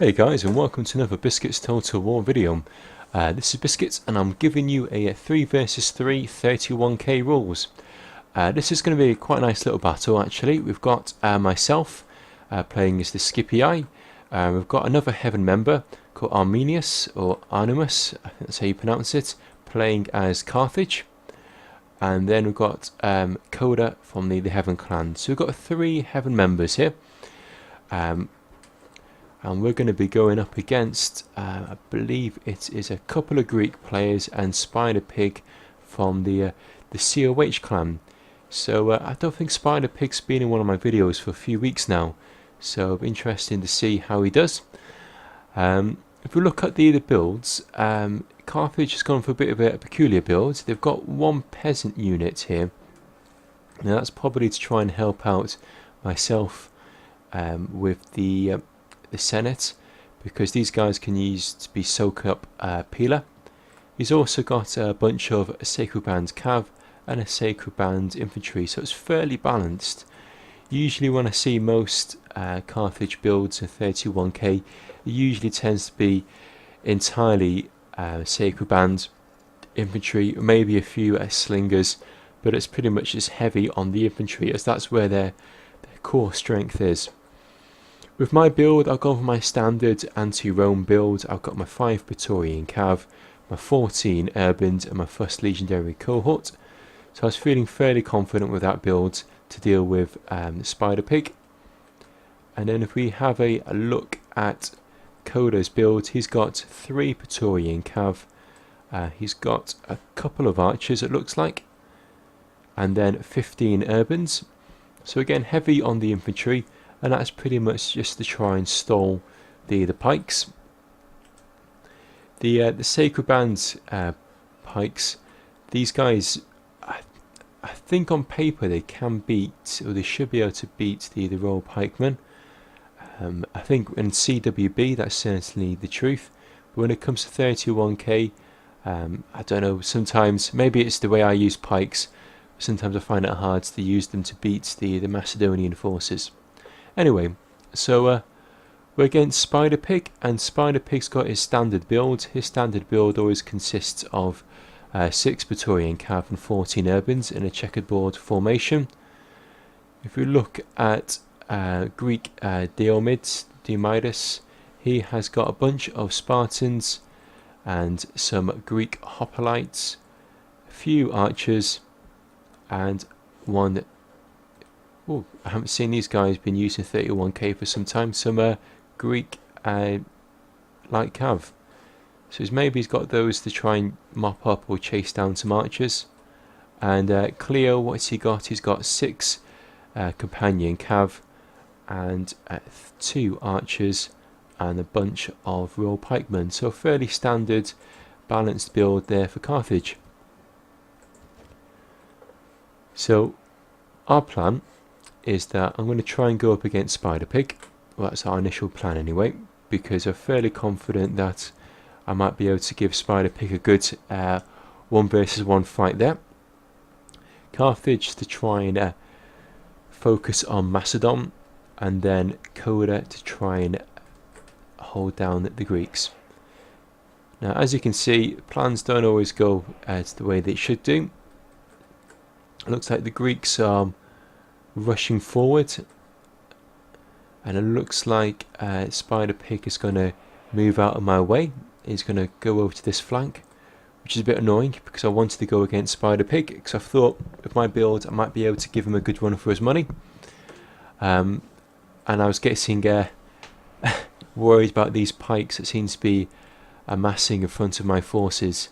Hey guys, and welcome to another Biscuits Total War video. This is Biscuits and I'm giving you a 3 versus 3 31k rules. This is going to be quite a nice little battle actually. We've got myself playing as the Scipii. We've got another Heaven member called Arminius or Arminius, I think that's how you pronounce it, playing as Carthage. And then we've got Koda from the Heaven clan. So we've got 3 Heaven members here. And we're going to be going up against, I believe it is a couple of Greek players and Spider Pig from the COH clan. So I don't think Spider Pig's been in one of my videos for a few weeks now, so it'll be interesting to see how he does. If we look at the builds, Carthage has gone for a bit of a peculiar build. They've got 1 peasant unit here. Now that's probably to try and help out myself with the Senate, because these guys can use to be soak up Peeler. He's also got a bunch of Sacred Band Cav and a Sacred Band Infantry, so it's fairly balanced. Usually when I see most Carthage builds in 31k, it usually tends to be entirely Sacred Band Infantry, maybe a few slingers, but it's pretty much just heavy on the infantry, as that's where their core strength is. With my build, I've gone for my standard anti-Rome build. I've got my 5 Praetorian Cav, my 14 Urbans and my 1st Legendary Cohort. So I was feeling fairly confident with that build to deal with the Spider Pig. And then if we have a look at Koda's build, he's got 3 Praetorian Cav. He's got a couple of archers it looks like. And then 15 Urbans. So again, heavy on the infantry. And that's pretty much just to try and stall the pikes. The Sacred Band pikes, these guys, I think on paper they can beat, or they should be able to beat the Royal Pikemen. I think in CWB that's certainly the truth. But when it comes to 31k, I don't know, sometimes, maybe it's the way I use pikes, sometimes I find it hard to use them to beat the Macedonian forces. Anyway, so we're against Spider Pig, and Spider Pig's got his standard build. His standard build always consists of 6 Praetorian Cav and 14 Urbans in a checkerboard formation. If we look at GREEK-DIOMDIS, he has got a bunch of Spartans and some Greek hoplites, a few archers, and 1. Oh, I haven't seen these guys been using 31k for some time. Some Greek light cav. So maybe he's got those to try and mop up or chase down some archers. And Cleo, what's he got? He's got 6 companion cav and 2 archers and a bunch of Royal Pikemen. So a fairly standard balanced build there for Carthage. So our plan is that I'm going to try and go up against Spider Pig. Well, that's our initial plan anyway, because I'm fairly confident that I might be able to give Spider Pig a good 1 versus 1 fight there. Carthage to try and focus on Macedon, and then Koda to try and hold down the Greeks. Now, as you can see, plans don't always go the way they should do. It looks like the Greeks are rushing forward, and it looks like Spider Pig is going to move out of my way. He's going to go over to this flank, which is a bit annoying because I wanted to go against Spider Pig, because I thought with my build I might be able to give him a good run for his money. And I was getting worried about these pikes that seems to be amassing in front of my forces,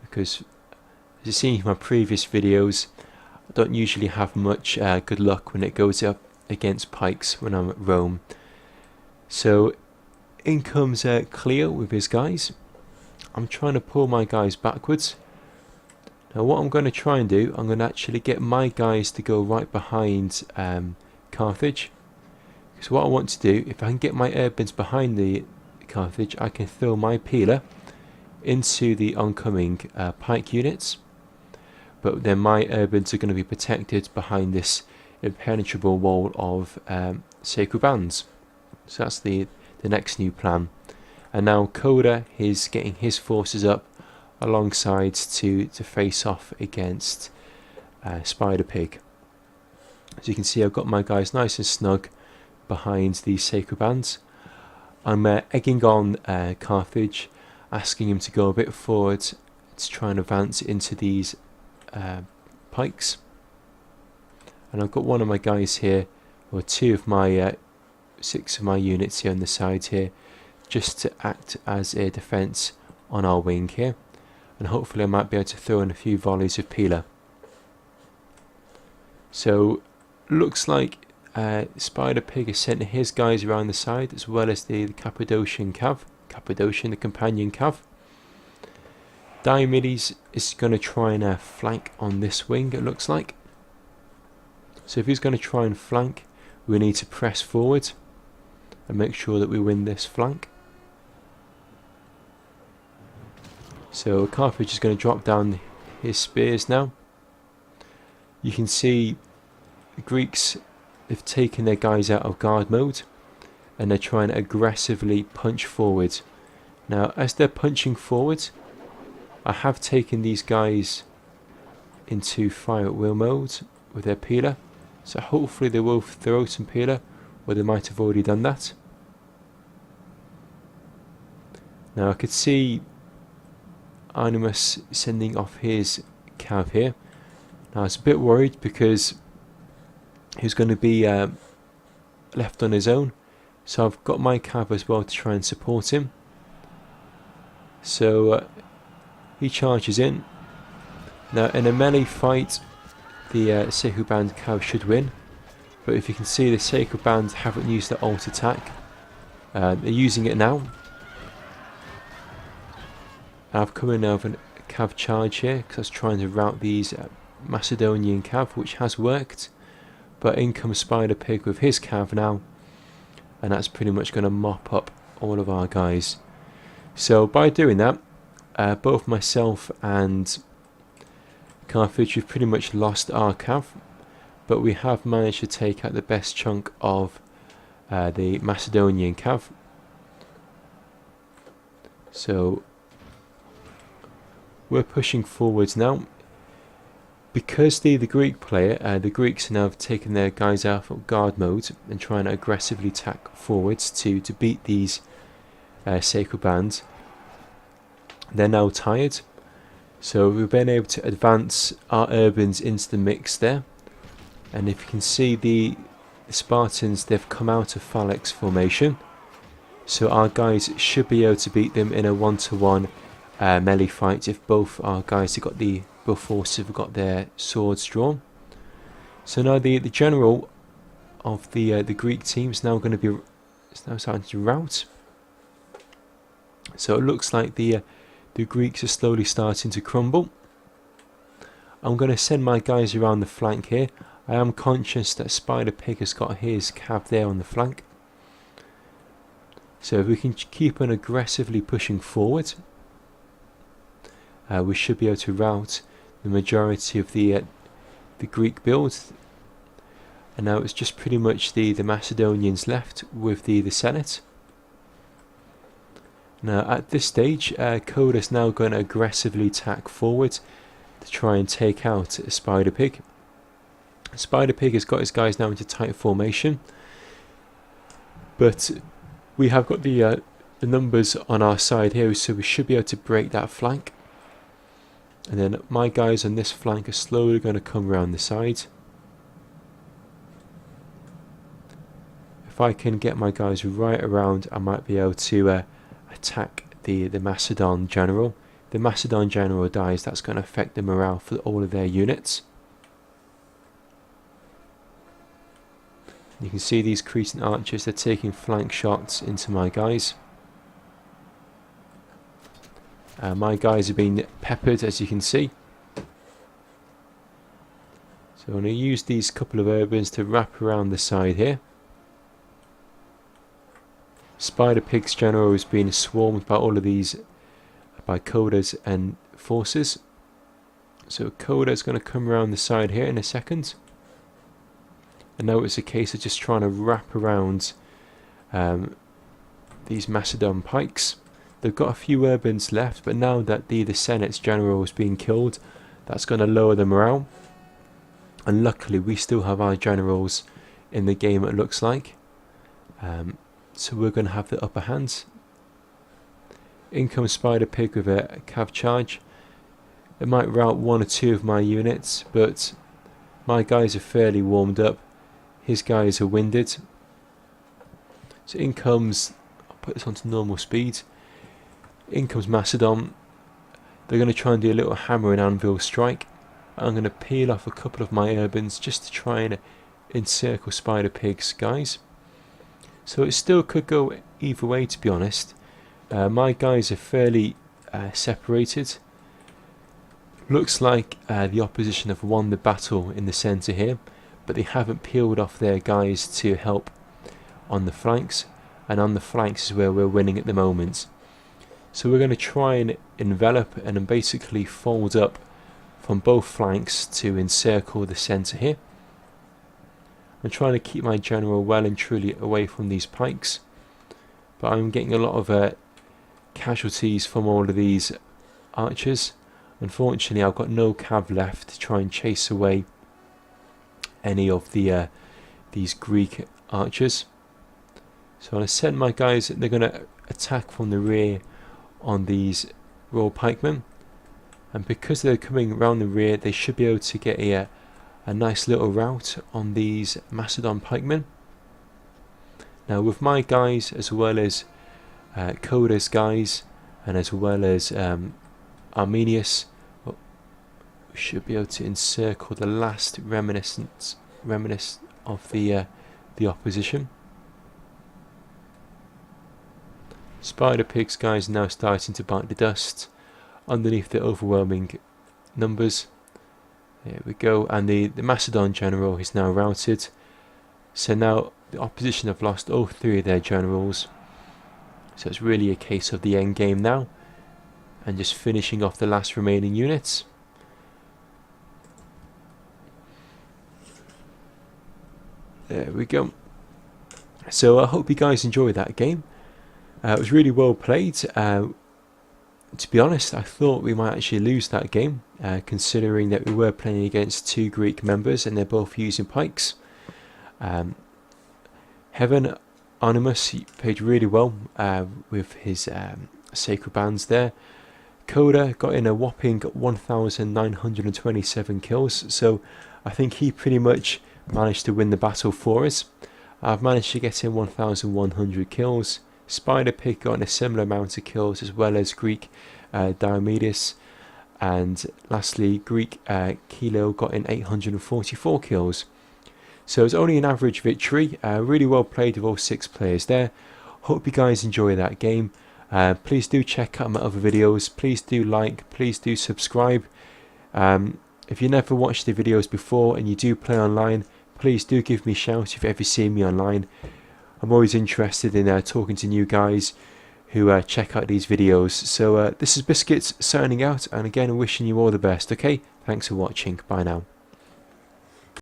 because as you've seen in my previous videos, I don't usually have much good luck when it goes up against pikes when I'm at Rome. So in comes Cleo with his guys. I'm trying to pull my guys backwards. Now what I'm going to try and do, I'm going to actually get my guys to go right behind Carthage. Because what I want to do, if I can get my Urbans behind the Carthage, I can throw my Peeler into the oncoming pike units. But then my Urbans are going to be protected behind this impenetrable wall of Sacred Bands. So that's the the next new plan. And now Koda is getting his forces up alongside to face off against Spider Pig. As you can see, I've got my guys nice and snug behind these sacred bands. I'm egging on Carthage, asking him to go a bit forward to try and advance into these pikes. And I've got one of my guys here, or two of my 6 of my units here on the side here, just to act as a defence on our wing here. And hopefully I might be able to throw in a few volleys of peeler. So looks like Spider Pig is sending his guys around the side, as well as the Cappadocian cav. Cappadocian, the companion cav. Diomedes is going to try and flank on this wing, it looks like. So if he's going to try and flank, we need to press forward and make sure that we win this flank. So Carthage is going to drop down his spears now. You can see the Greeks have taken their guys out of guard mode and they're trying to aggressively punch forward. Now as they're punching forward, I have taken these guys into fire at will mode with their peeler, so hopefully they will throw some peeler, or they might have already done that. Now I could see Arminius sending off his cav here. Now I was a bit worried because he's going to be left on his own, so I've got my cav as well to try and support him. So he charges in. Now in a melee fight, the Sacred Band cav should win, but if you can see, the Sacred Band haven't used the ult attack. They're using it now. I've come in now with a cav charge here because I was trying to rout these Macedonian cav, which has worked, but in comes Spider Pig with his cav now, and that's pretty much going to mop up all of our guys. So by doing that, both myself and Carthage have pretty much lost our cav, but we have managed to take out the best chunk of the Macedonian cav. So we're pushing forwards now. Because the Greek player, the Greeks now have taken their guys out of guard mode and trying to aggressively tack forwards to beat these Sacred Bands. They're now tired, so we've been able to advance our urbans into the mix there. And if you can see, the Spartans, they've come out of phalanx formation, so our guys should be able to beat them in a 1-to-1 melee fight if both our guys have got both forces have got their swords drawn. So now the general of the Greek team is now going to be starting to rout. So it looks like the Greeks are slowly starting to crumble. I'm going to send my guys around the flank here. I am conscious that Spider Pig has got his cav there on the flank. So if we can keep on aggressively pushing forward, we should be able to rout the majority of the Greek build. And now it's just pretty much the Macedonians left with the Senate. Now at this stage, Koda is now going to aggressively tack forward to try and take out Spider Pig. Spider Pig has got his guys now into tight formation, but we have got the numbers on our side here, so we should be able to break that flank. And then my guys on this flank are slowly going to come around the side. If I can get my guys right around, I might be able to attack the Macedon general. If the Macedon general dies, that's going to affect the morale for all of their units. You can see these Cretan archers, they're taking flank shots into my guys. My guys have been peppered, as you can see. So I'm going to use these couple of urbans to wrap around the side here. Spider Pig's general has been swarmed by all of these, by Kodas and forces. So Koda is going to come around the side here in a second. And now it's a case of just trying to wrap around these Macedon pikes. They've got a few urbans left, but now that the Senate's general has been killed, that's going to lower the morale. And luckily we still have our generals in the game, it looks like. So we're going to have the upper hand. In comes Spider Pig with a cav charge. It might rout one or two of my units, but my guys are fairly warmed up. His guys are winded. So in comes, I'll put this onto normal speed. In comes Macedon. They're going to try and do a little hammer and anvil strike. I'm going to peel off a couple of my urbans just to try and encircle Spider Pig's guys. So it still could go either way, to be honest. My guys are fairly separated. Looks like the opposition have won the battle in the centre here, but they haven't peeled off their guys to help on the flanks, and on the flanks is where we're winning at the moment. So we're going to try and envelop and then basically fold up from both flanks to encircle the centre here. I'm trying to keep my general well and truly away from these pikes, but I'm getting a lot of casualties from all of these archers. Unfortunately, I've got no cav left to try and chase away any of the these Greek archers. So I send my guys, they're going to attack from the rear on these Royal pikemen, and because they're coming around the rear, they should be able to get a nice little rout on these Macedon pikemen. Now with my guys, as well as Koda's guys, and as well as Arminius, we should be able to encircle the last remnants of the opposition. Spider Pig's guys now starting to bite the dust underneath the overwhelming numbers. There we go, and the Macedon general is now routed. So now the opposition have lost all three of their generals. So it's really a case of the end game now, and just finishing off the last remaining units. There we go. So I hope you guys enjoyed that game. It was really well played. To be honest, I thought we might actually lose that game, considering that we were playing against two Greek members and they're both using pikes. Heaven Arminius played really well with his sacred bands there. Koda got in a whopping 1,927 kills, so I think he pretty much managed to win the battle for us. I've managed to get in 1,100 kills. Spider Pig got in a similar amount of kills, as well as GREEK-DIOMDIS, and lastly Greek-Kilo got in 844 kills. So it's only an average victory. Really well played with all 6 players there. Hope you guys enjoy that game. Please do check out my other videos. Please do like, please do subscribe. If you never watched the videos before and you do play online, please do give me a shout if you ever see me online. I'm always interested in talking to new guys who check out these videos. So this is Biscuits signing out, and again wishing you all the best. Okay, thanks for watching. Bye now.